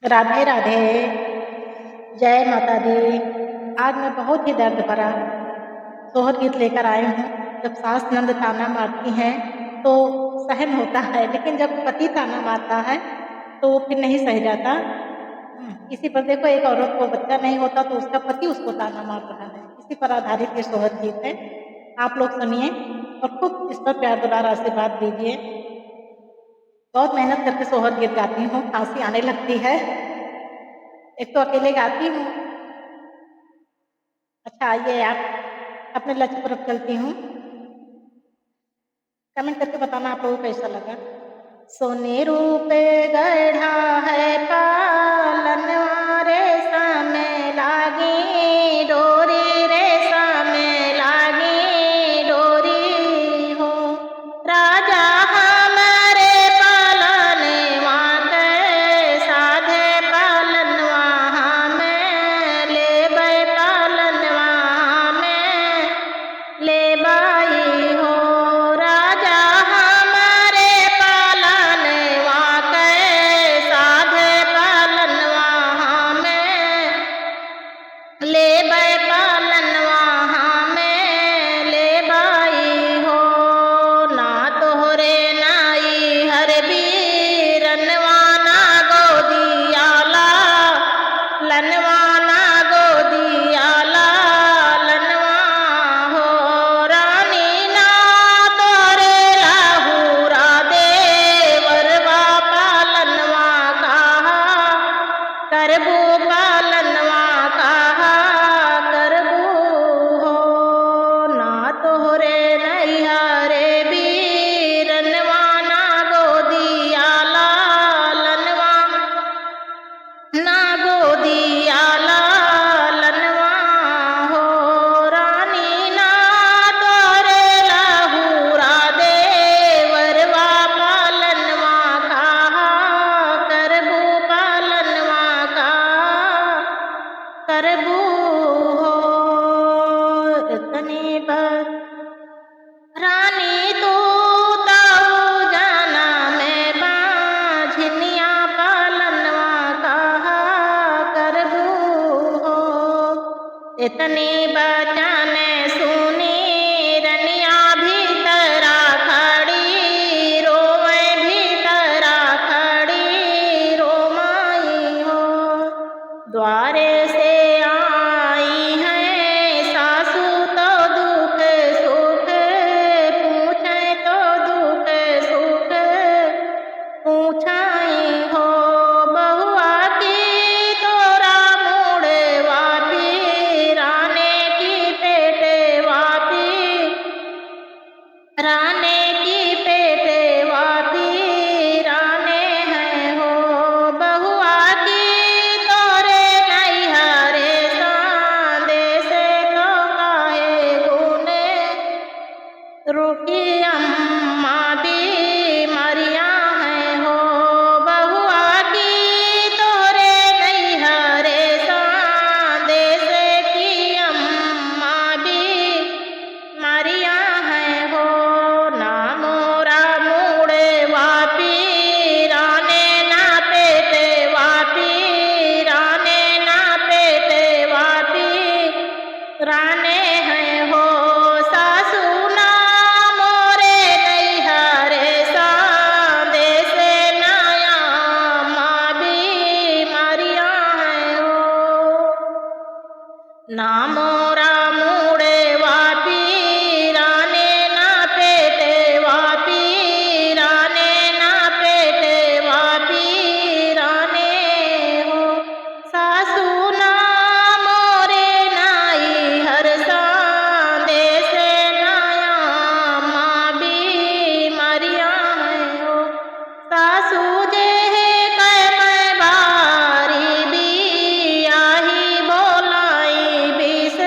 राधे राधे। जय माता दी। आज मैं बहुत ही दर्द भरा सोहर गीत लेकर आई हूँ। जब सास नंद ताना मारती हैं तो सहन होता है, लेकिन जब पति ताना मारता है तो वो फिर नहीं सह जाता। इसी पर देखो, एक औरत को बच्चा नहीं होता तो उसका पति उसको ताना मार रहा है। इसी पर आधारित ये सोहर गीत है। आप लोग सुनिए और खूब इस पर प्यार दुलार आशीर्वाद दीजिए। बहुत मेहनत करके सोहर गीत गाती हूँ, खांसी आने लगती है। एक तो अकेले गाती हूँ। अच्छा, आइए आप अपने लक्ष्य पर चलती हूँ। कमेंट करके बताना आप लोगों को कैसा लगा। सोने रूप गढ़ा है पालनवा रेशम लागी डोरी, रेशम लागी डोरी हो। राजा हमारे पालनवा के साधे पालनवा हमें लेबै, पालनवा हमें लेबाई हो। राजा हमारे पालनवा के साधे पालनवा हमें लेबै, पालनवा हमें लेबाई हो। ना तोहरे नाई हर बीरनवा ना गोदियाला लनवा, ना गोदियाला लनवा हो। रानी ना तोरे लाहुरा देवरवा पालनवा कहा करबू, पालनवा कहा करबू हो। ना तोहरे नैहरे बीरनवा ना गोदियाला लनवा, ना गोदियाला लनवा हो। रानी ना तोरे लाहुरा देवरवा पालनवा कहा करबू, पालनवा कहा करबू हो। इतनी बस रानी तू ताऊ जाना में बाझनिया पालनवा कहा करबू हो। इतनी बचन सुनी रनिया भीतरा खड़ी रोवे, भीतरा खड़ी रोमाई हो। द्वारे से आई हैं सासू तो दुख सुख पूछे, तो दुख सुख पूछाई हो। बहुआ की तोरा मुड़े वापी राने की पेटे वापी, राने की पेटे वापी राने हैं हो। बहुआ की तोरे नैहरे सांदे से तो काहे गुने रुकी अम्मा बीमारियां हैं हो। बहुआ की तोरे नैहरे सांदे से की अम्मा बीमारियां हैं हो। ना मोरा मुड़े वापी राने, ना पेटे वापी राने, ना पेटे वापी राने हैं हो। सासू ना मोरे नैहरे सांदे से नाया माँ बीमारियां हैं हो। ना मोरा मुड़े वापी राने, ना पेटे वापी राने, ना पेटे वापी राने हो। सासू ना मोरे नाई हर सांदे से नाया माँ बीमारियां हैं हो। सासू जे कै मैं बारी भी आही बोलाई बिस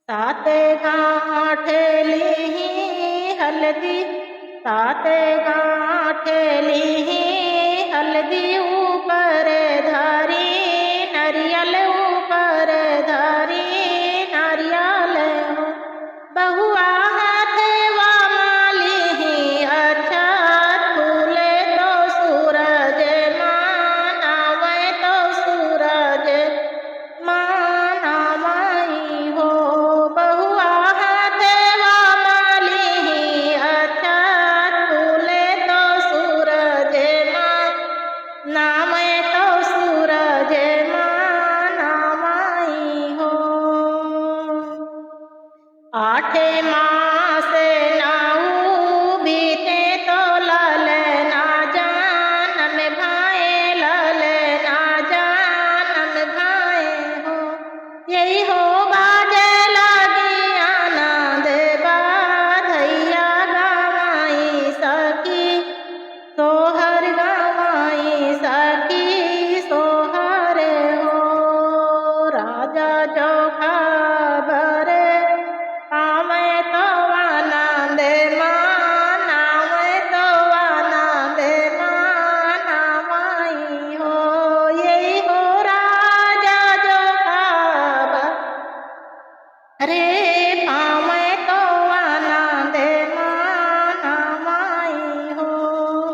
सात गाँठ लीही हल्दी, सात गाँठ लीही हल्दी ऊपर धारी, नरियल ऊपर धारी नारियल हो। बहुआ हाथवा मालिही अक्षत फूले तो सूरज मानावै तो सूरज मानावई हो। बहुआ हाथवा मालिही अक्षत फूले तो सूरज मानावै तो सूरज मानावई हो। आठे मास नाऊ बीते तो ललना जानम भाए, ललना जानम भाए हो। यही हो बाजे लगी आनंद बाधैया गवाई सखी, सोहर गवाई सखी सोहर हो। राजा जो खबर पावै तो आनंद मानावै तो आनंद मानावई हो। यही हो राजा जो खबर रे पावै तो आनंद मानावई हो।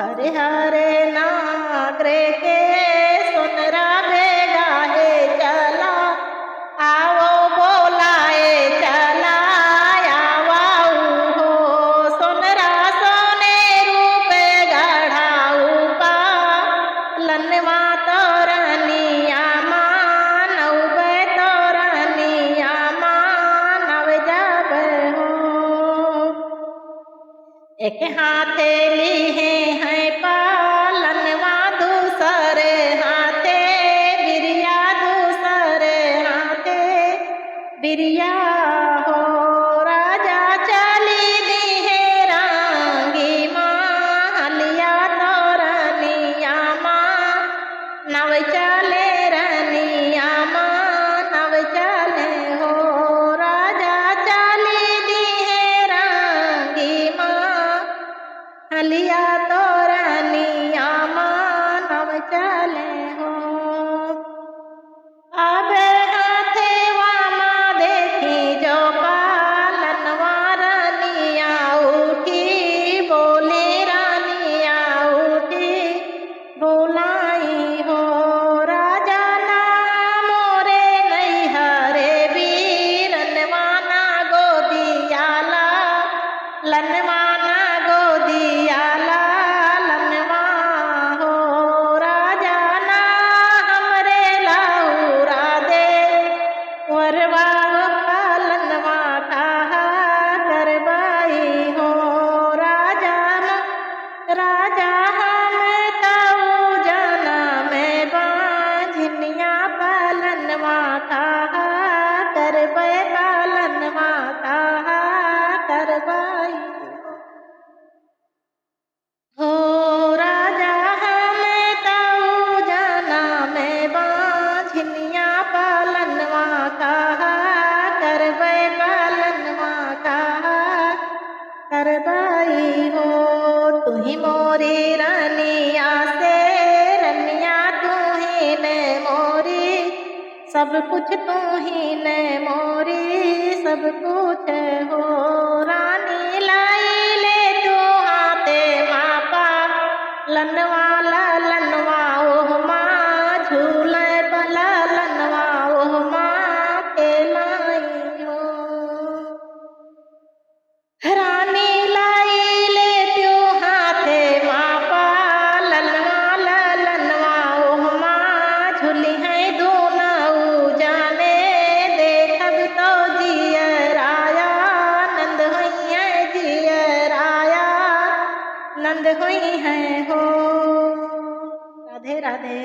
हरे हरे नागरे के सुनरा भेगा है चला, आओ बोलाए चला आवाऊ हो। सोनरा सोने रूप गढ़ाऊ पा लनवा तोरनिया मानव तोरनिया मानव जब हो। एक हाथे लीहे हैं पालनवा, दूसरे हाथे बिरिया, दूसरे हाथे बिरिया हो। राजा चली दी है रांगी मालिया तोरनिया माँ नव चले रनिया माँ नव चले हो। राजा चली दी है रांगी माँ हलिया तोरनिया माँ नव चले हो। अब हाथे वामा देखी जो पालनवा रानिया उठी, बोले रानिया उठी बोलाई हो। राजा ना मोरे नहीं हरे वीरनवा ना गोदियाला, लनवा ना गोदियाला लनवा हो। राजा ना हमरे लाउरा दे वरवा पालनवा कहा करवाई हो। राजा राजा हम तऊ जाना में बाझनिया पालनवा कहा करबै, पालनवा कहा करवाई हो। राजा हम तऊ जाना में बाझनिया पालनवा कहा करबै, पालनवा कहा करवाई हो। तुही मोरी रनिया से रनिया तुही ने मोरी, सब कुछ तुही ने मोरी सब कुछ हो। रानी लाई ले तू हाथे मापा लनवा लनवा ओह माँ झूले बला लनवा ओह माँ के लाई हो। रानी लाई ले त्यो हाथे मापा लनवा लनवा ओह माँ झूली है दोनऊ जाने, देखब तो जियराया नंद हुई है जियराया नंद हुई है हो। राधे राधे।